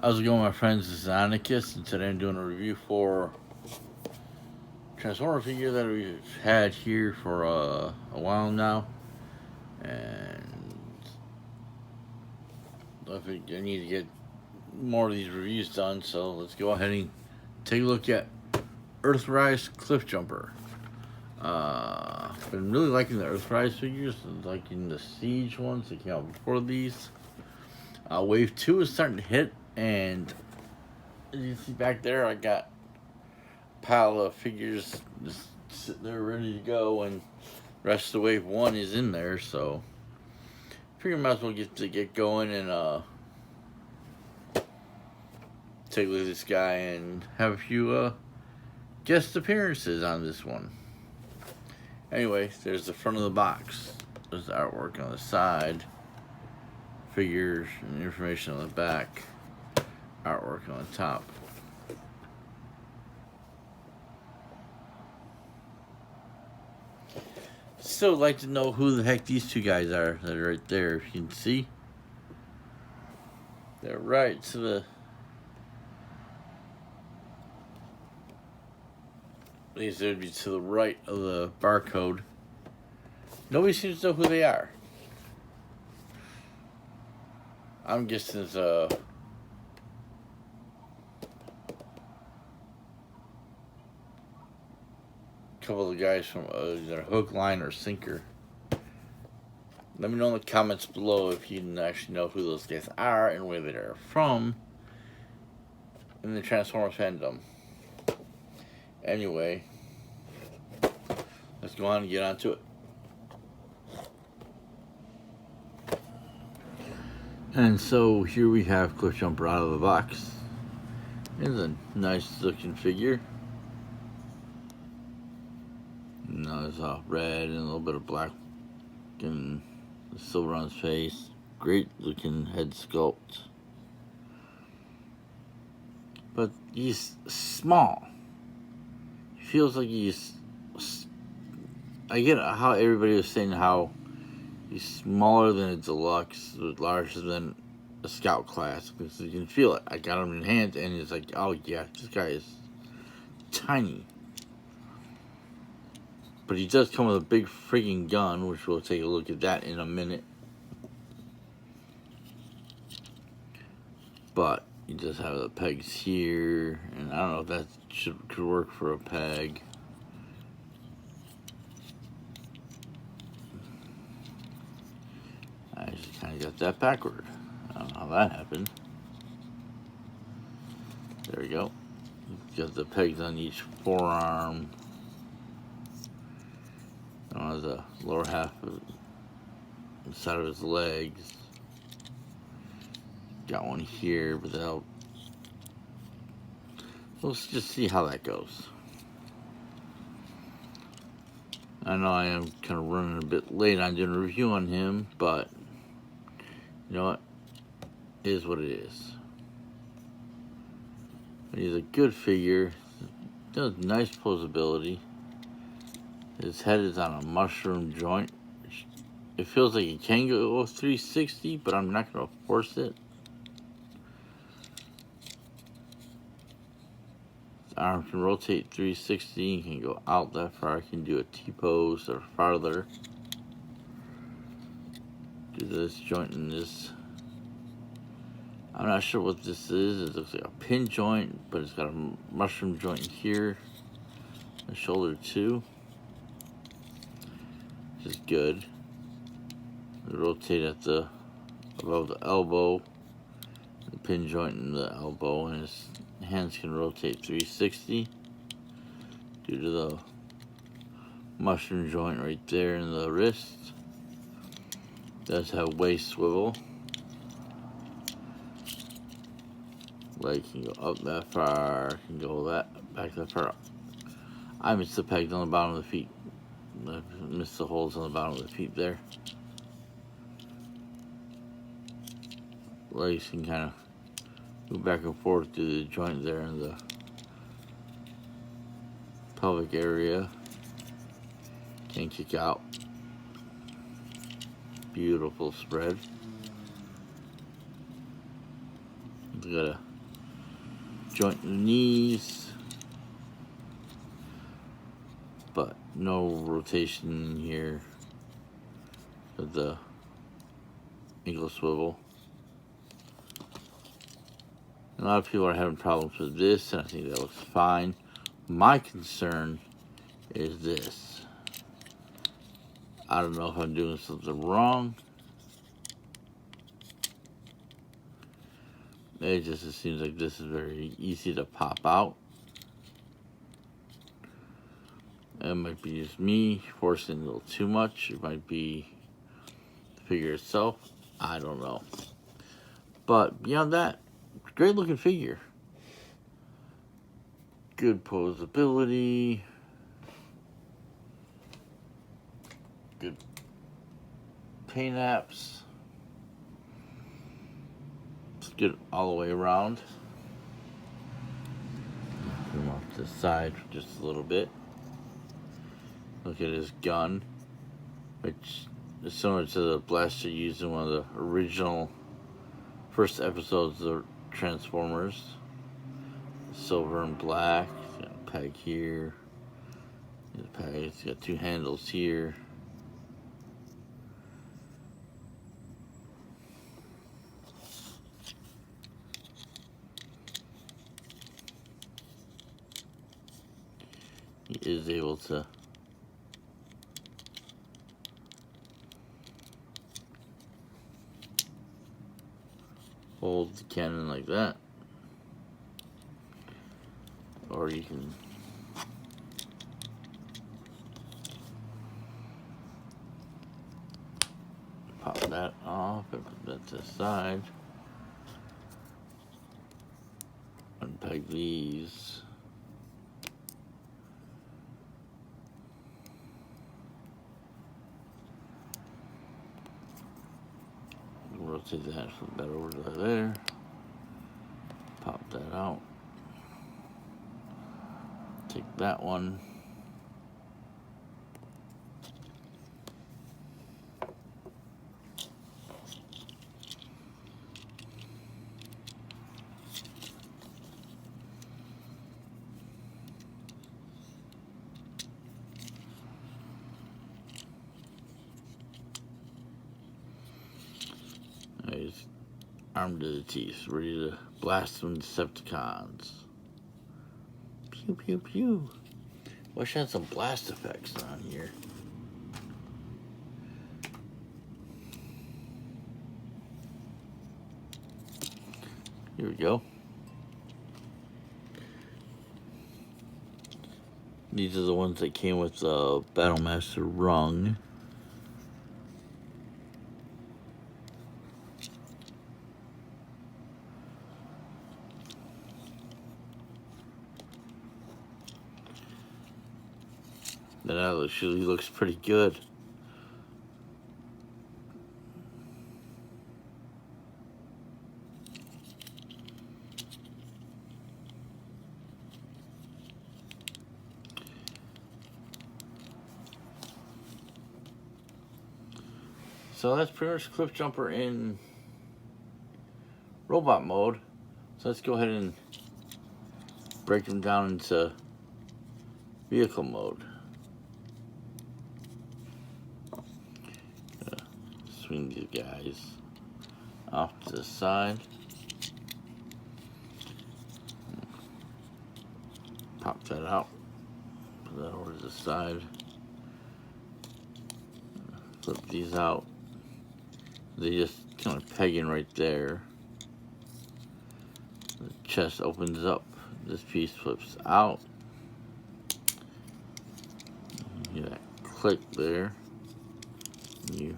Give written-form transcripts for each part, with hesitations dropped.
How's it going, my friends? This is Ionacus, and today I'm doing a review for Transformer figure that we've had here for a while now, and I think I need to get more of these reviews done. So let's go ahead and take a look at Earthrise cliffjumper. Been really liking the Earthrise figures, and liking the Siege ones that came out before these. Wave 2 is starting to hit, and as you see back there, I got a pile of figures just sitting there ready to go, and the rest of the wave 1 is in there, so I figure I might as well get going and take a look at this guy and have a few guest appearances on this one. Anyway, there's the front of the box. There's the artwork on the side, figures and information on the back, artwork on the top. Still like to know who the heck these two guys are that are right there. If you can see, they're right to the these would be to the right of the barcode. Nobody seems to know who they are. I'm guessing it's a couple of guys from either hook, line, or sinker. Let me know in the comments below if you actually know who those guys are and where they're from in the Transformers fandom. Anyway, let's go on and get on to it. And so here we have cliffjumper out of the box. It's a nice looking figure. Now it's all red and a little bit of black and silver on his face. Great looking head sculpt. But he's small. He feels like he's... I get how everybody was saying how he's smaller than a deluxe, larger than a scout class, because you can feel it. I got him in hand and it's like, oh yeah, this guy is tiny. But he does come with a big freaking gun, which we'll take a look at that in a minute. But he does have the pegs here, and I don't know if that could work for a peg. I just kind of got that backward. I don't know how that happened. There we go. Got the pegs on each forearm. On the lower half of the side of his legs. Got one here, but let's just see how that goes. I know I am kind of running a bit late on doing a review on him, but you know what? It is what it is. But he's a good figure. Does nice posability. His head is on a mushroom joint. It feels like it can go 360, but I'm not going to force it. His arm can rotate 360. He can go out that far. He can do a T-pose or farther. Do this joint and this. I'm not sure what this is. It looks like a pin joint, but it's got a mushroom joint here. The shoulder too. Is good. Rotate at the above the elbow, the pin joint in the elbow, and his hands can rotate 360 due to the mushroom joint right there in the wrist. Does have waist swivel. Leg can go up that far, can go back that far. I missed the pegs on the bottom of the feet. I missed the holes on the bottom of the feet there. Legs can kind of move back and forth through the joint there in the pelvic area. Can kick out. Beautiful spread. Got a joint in the knees, but no rotation here of the ankle swivel. A lot of people are having problems with this, and I think that looks fine. My concern is this. I don't know if I'm doing something wrong. It just seems like this is very easy to pop out. It might be just me forcing a little too much. It might be the figure itself. I don't know. But beyond that, great looking figure. Good posability. Good paint apps. It's good all the way around. Put him off to the side for just a little bit. Look at his gun, which is similar to the blaster used in one of the original first episodes of Transformers. Silver and black. He's got a peg here. He's got two handles here. He is able to hold the cannon like that, or you can pop that off and put that to the side. Unpeg these. Rotate that from that over to there. Pop that out. Take that one. He's armed to the teeth, ready to blast some Decepticons. Pew, pew, pew. Wish I had some blast effects on here. Here we go. These are the ones that came with the Battlemaster rung. That actually looks pretty good. So that's pretty much Cliffjumper in robot mode. So let's go ahead and break them down into vehicle mode. Swing these guys off to the side. Pop that out. Put that over to the side. Flip these out. They just kind of peg in right there. The chest opens up. This piece flips out. You hear that click there. You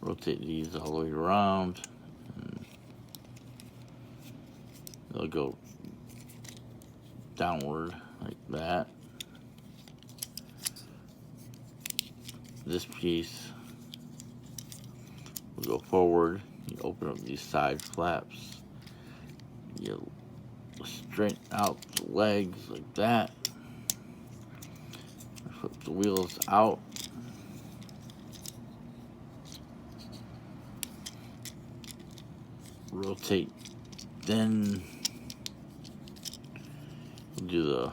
rotate these all the way around. And they'll go downward like that. This piece will go forward. You open up these side flaps. You straighten out the legs like that. Flip the wheels out. rotate. Then we'll do the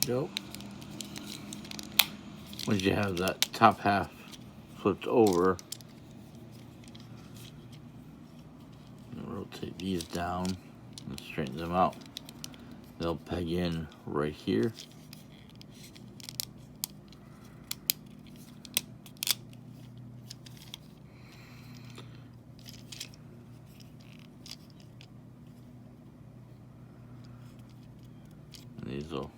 go. Once you have that top half flipped over, rotate these down and straighten them out. They'll peg in right here. And these will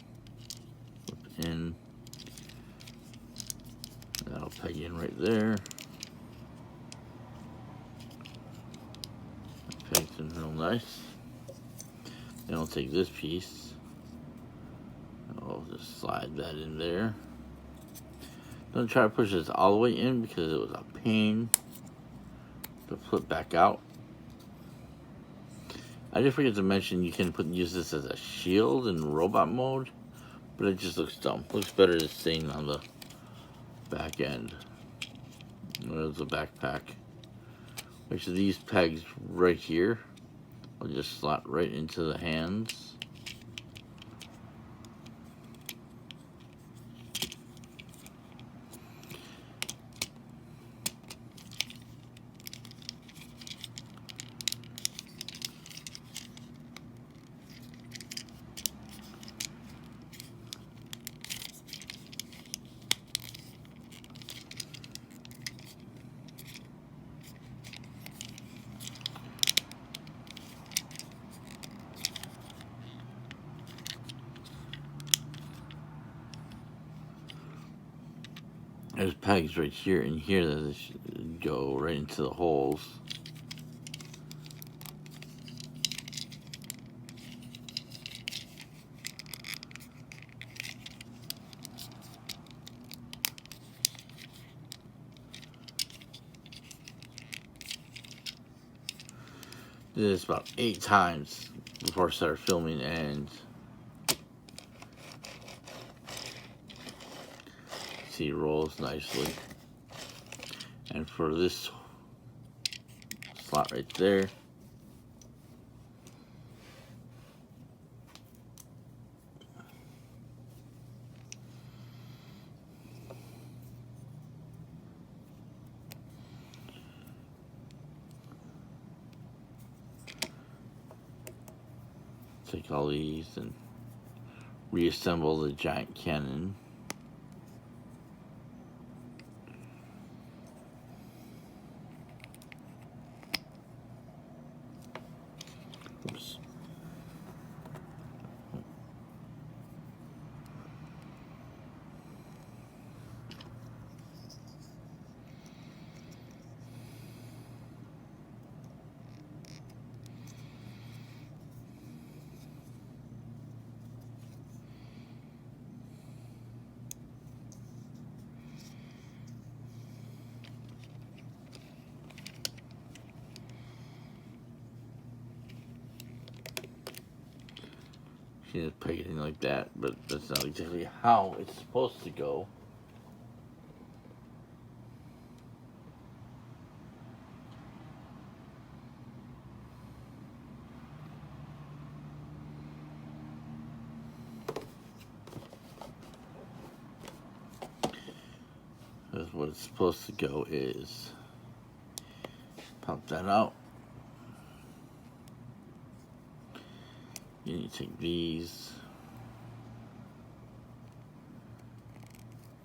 flip in. That'll peg in right there. Pegs in real nice. Then I'll take this piece. I'll just slide that in there. Don't try to push this all the way in because it was a pain to flip back out. I did forget to mention you can use this as a shield in robot mode, but it just looks dumb. Looks better just staying on the back end. There's the backpack. Which of these pegs right here will just slot right into the hands. There's pegs right here and here that should go right into the holes. Did this about 8 times before I started filming, and see, rolls nicely. And for this slot right there, take all these and reassemble the giant cannon. Oops. See, it's pegging like that, but that's not exactly how it's supposed to go. what it's supposed to go is pop that out. You need to take these,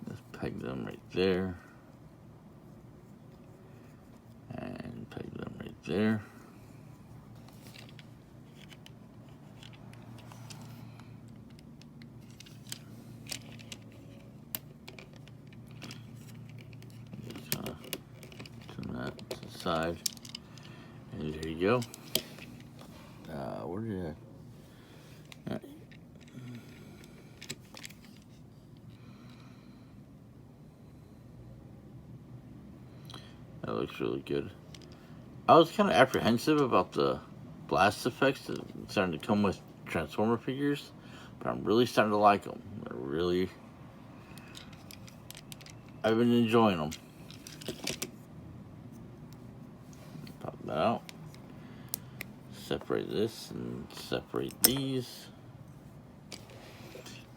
just peg them right there, and peg them right there. Just turn that to the side, and there you go. Where did I? That looks really good. I was kind of apprehensive about the blast effects that starting to come with Transformer figures, but I'm really starting to like them. I've been enjoying them. Pop that out. Separate this and separate these.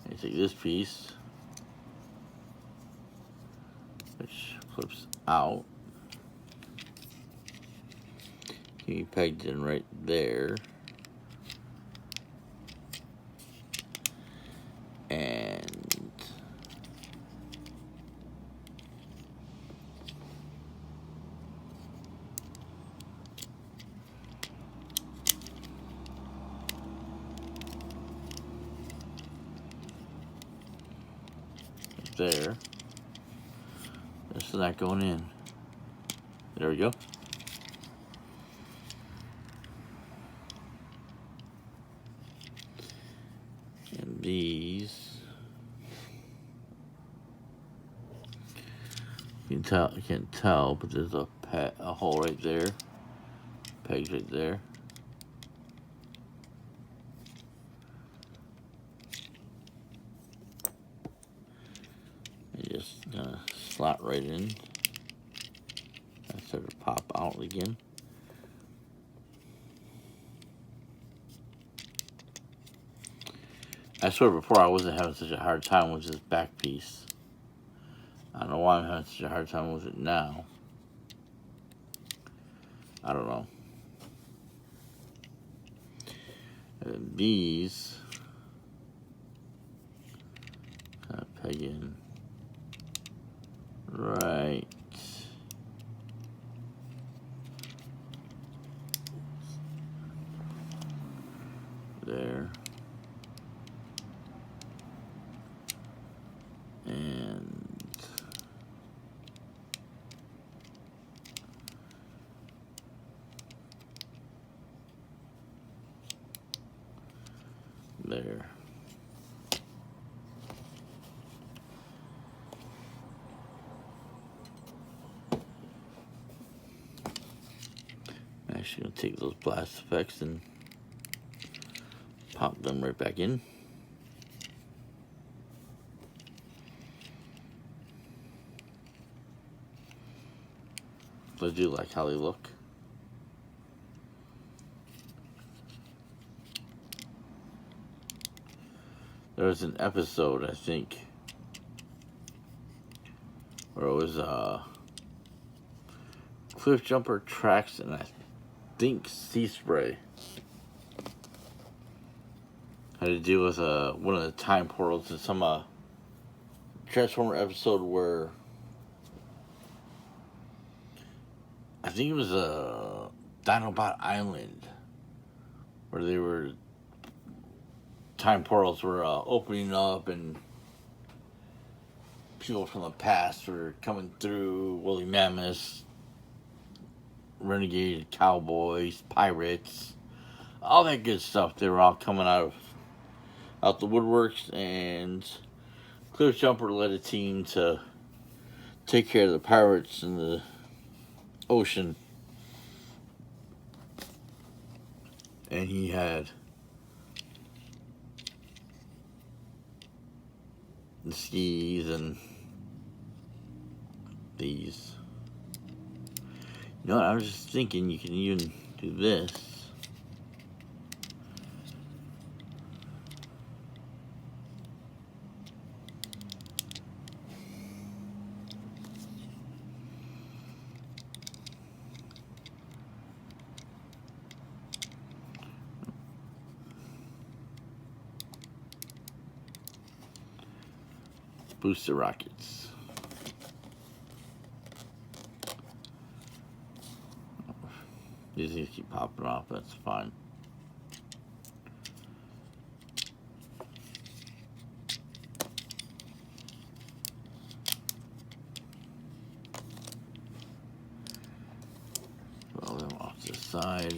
And take this piece, which flips out. Can be pegged in right there. And there. This is not going in. There we go. And these, you can't tell, but there's a hole right there. Pegs right there. You just slot right in. I sort of pop out again. I swear before I wasn't having such a hard time with this back piece. I don't know why I'm having such a hard time with it now. I don't know. And these kind of peg in right there. And there. I'm actually going to take those blast effects and pop them right back in. I do like how they look. There was an episode, I think, where it was cliffjumper tracks and I think sea spray. Had to deal with one of the time portals in some Transformer episode where I think it was Dinobot Island, where they were time portals were opening up and people from the past were coming through. Woolly mammoths, renegade cowboys, pirates, all that good stuff. They were all coming out the woodworks, and cliffjumper led a team to take care of the pirates in the ocean. And he had the skis and these. You know what, I was just thinking you can even do this. booster rockets. These things keep popping off, that's fine. Roll them off to the side.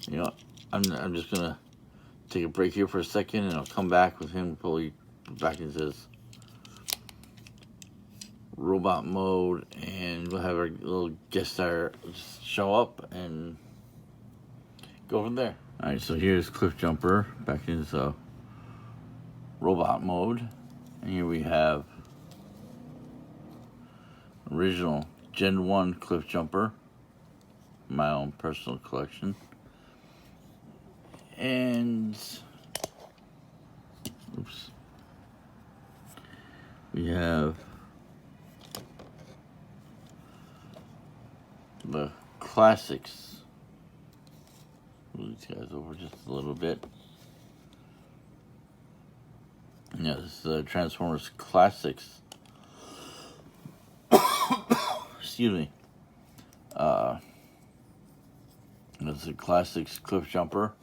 You know, I'm just gonna take a break here for a second, and I'll come back with him fully back into his robot mode, and we'll have our little guest star just show up and go from there. All right, so here's Cliffjumper back in his robot mode, and here we have original Gen 1 Cliffjumper, my own personal collection. And oops, we have the classics. Move these guys over just a little bit. Yeah, this is the Transformers Classics. Excuse me. This is a Classics Cliffjumper.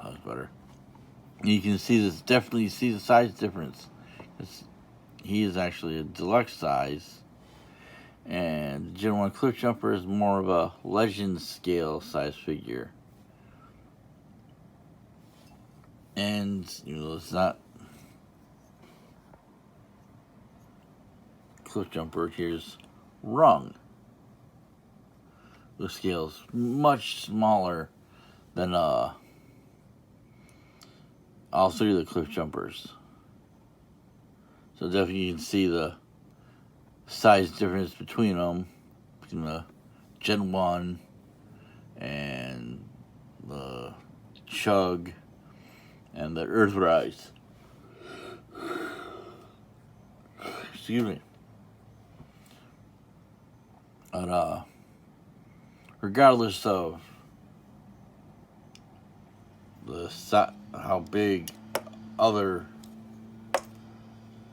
That's better. You can see this, definitely see the size difference. He is actually a deluxe size, and Gen 1 Cliffjumper is more of a legend scale size figure. And you know, it's not Cliffjumper. Here's Rung. The scale's much smaller than all three of the Cliffjumpers. So definitely you can see the size difference between them, between the Gen 1 and the Chug and the Earthrise. Excuse me. But regardless of how big other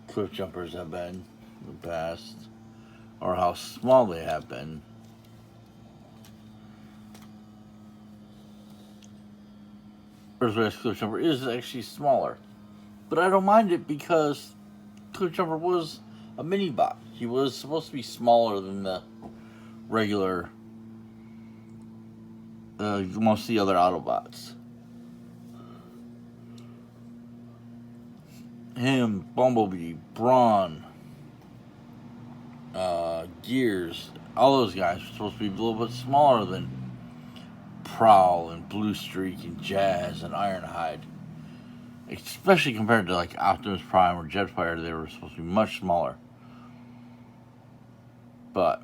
Cliffjumpers have been in the past, or how small they have been, Earthrise Cliffjumper is actually smaller. But I don't mind it because Cliffjumper was a mini bot. He was supposed to be smaller than the regular, most of the other Autobots. Him, Bumblebee, Brawn, Gears, all those guys were supposed to be a little bit smaller than Prowl and Blue Streak and Jazz and Ironhide. Especially compared to like Optimus Prime or Jetfire, they were supposed to be much smaller. But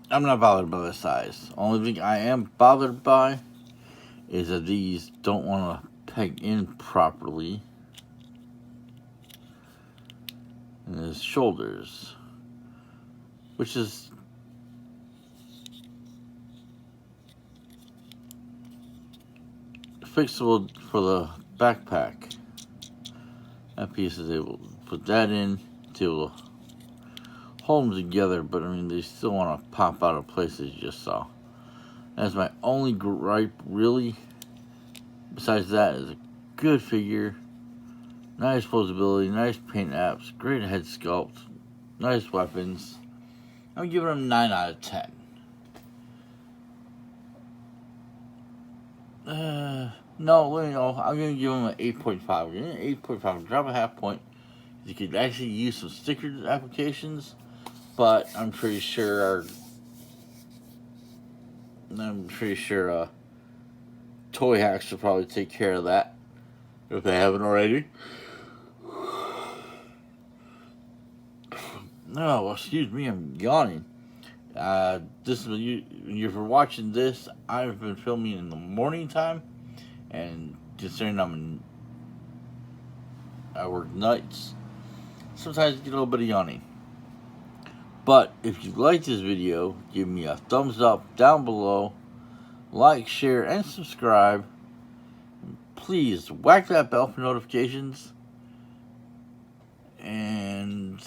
I'm not bothered by the size. Only thing I am bothered by is that these don't want to peg in properly in his shoulders, which is fixable for the backpack. That piece is able to put that in to hold them together, but I mean they still want to pop out of place, as you just saw. That's my only gripe, really. Besides that, is a good figure, nice posability, nice paint apps, great head sculpt, nice weapons. I'm giving him 9 out of 10. No, let me know. I'm going to give him an 8.5. I'm giving him an 8.5. Drop a half point. You could actually use some sticker applications, but I'm pretty sure Toy Hacks will probably take care of that if they haven't already. No, excuse me, I'm yawning. This is when you're watching this. I've been filming in the morning time, And considering I work nights, sometimes I get a little bit of yawning. But if you like this video, give me a thumbs up down below, like, share, and subscribe. Please whack that bell for notifications. And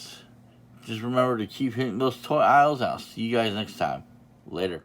just remember to keep hitting those toy aisles. I'll see you guys next time. Later.